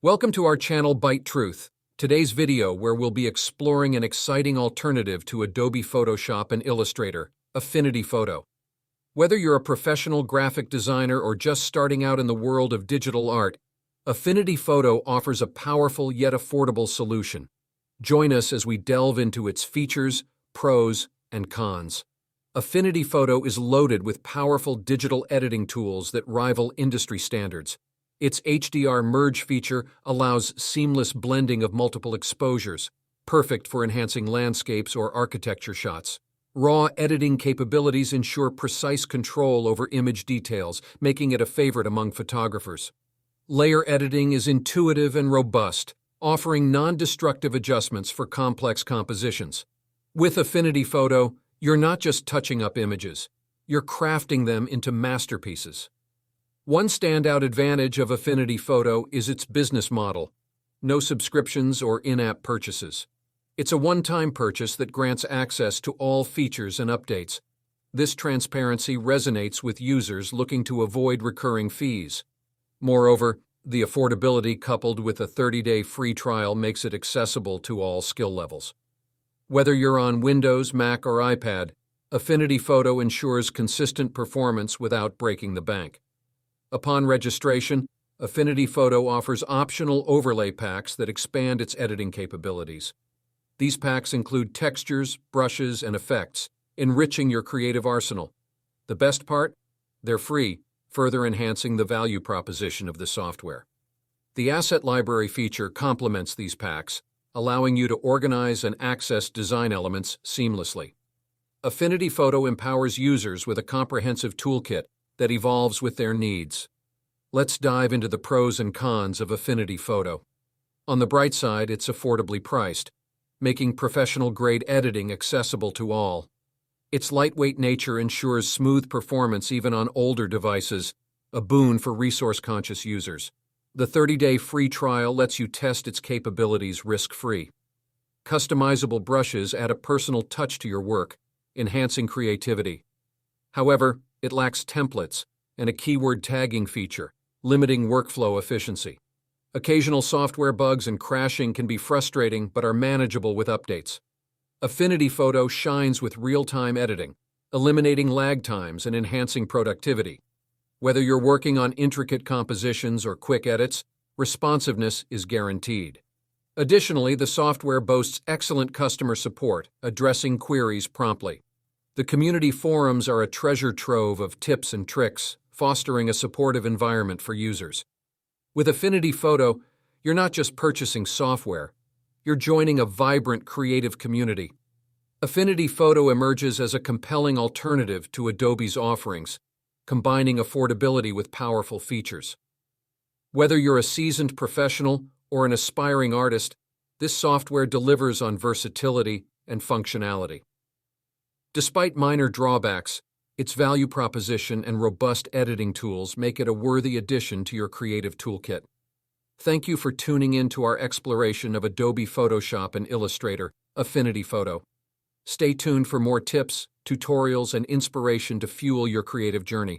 Welcome to our channel Byte Truth. Today's video where we'll be exploring an exciting alternative to Adobe Photoshop and Illustrator, Affinity Photo. Whether you're a professional graphic designer or just starting out in the world of digital art, Affinity Photo offers a powerful yet affordable solution. Join us as we delve into its features, pros, and cons. Affinity Photo is loaded with powerful digital editing tools that rival industry standards. Its HDR merge feature allows seamless blending of multiple exposures, perfect for enhancing landscapes or architecture shots. Raw editing capabilities ensure precise control over image details, making it a favorite among photographers. Layer editing is intuitive and robust, offering non-destructive adjustments for complex compositions. With Affinity Photo, you're not just touching up images, you're crafting them into masterpieces. One standout advantage of Affinity Photo is its business model. No subscriptions or in-app purchases. It's a one-time purchase that grants access to all features and updates. This transparency resonates with users looking to avoid recurring fees. Moreover, the affordability coupled with a 30-day free trial makes it accessible to all skill levels. Whether you're on Windows, Mac, or iPad, Affinity Photo ensures consistent performance without breaking the bank. Upon registration, Affinity Photo offers optional overlay packs that expand its editing capabilities. These packs include textures, brushes, and effects, enriching your creative arsenal. The best part? They're free, further enhancing the value proposition of the software. The Asset Library feature complements these packs, allowing you to organize and access design elements seamlessly. Affinity Photo empowers users with a comprehensive toolkit that evolves with their needs. Let's dive into the pros and cons of Affinity Photo. On the bright side, it's affordably priced, making professional-grade editing accessible to all. Its lightweight nature ensures smooth performance even on older devices, a boon for resource-conscious users. The 30-day free trial lets you test its capabilities risk-free. Customizable brushes add a personal touch to your work, enhancing creativity. However, it lacks templates and a keyword tagging feature, limiting workflow efficiency. Occasional software bugs and crashing can be frustrating but are manageable with updates. Affinity Photo shines with real-time editing, eliminating lag times and enhancing productivity. Whether you're working on intricate compositions or quick edits, responsiveness is guaranteed. Additionally, the software boasts excellent customer support, addressing queries promptly. The community forums are a treasure trove of tips and tricks, fostering a supportive environment for users. With Affinity Photo, you're not just purchasing software, you're joining a vibrant creative community. Affinity Photo emerges as a compelling alternative to Adobe's offerings, combining affordability with powerful features. Whether you're a seasoned professional or an aspiring artist, this software delivers on versatility and functionality. Despite minor drawbacks, its value proposition and robust editing tools make it a worthy addition to your creative toolkit. Thank you for tuning in to our exploration of Adobe Photoshop and Illustrator, Affinity Photo. Stay tuned for more tips, tutorials, and inspiration to fuel your creative journey.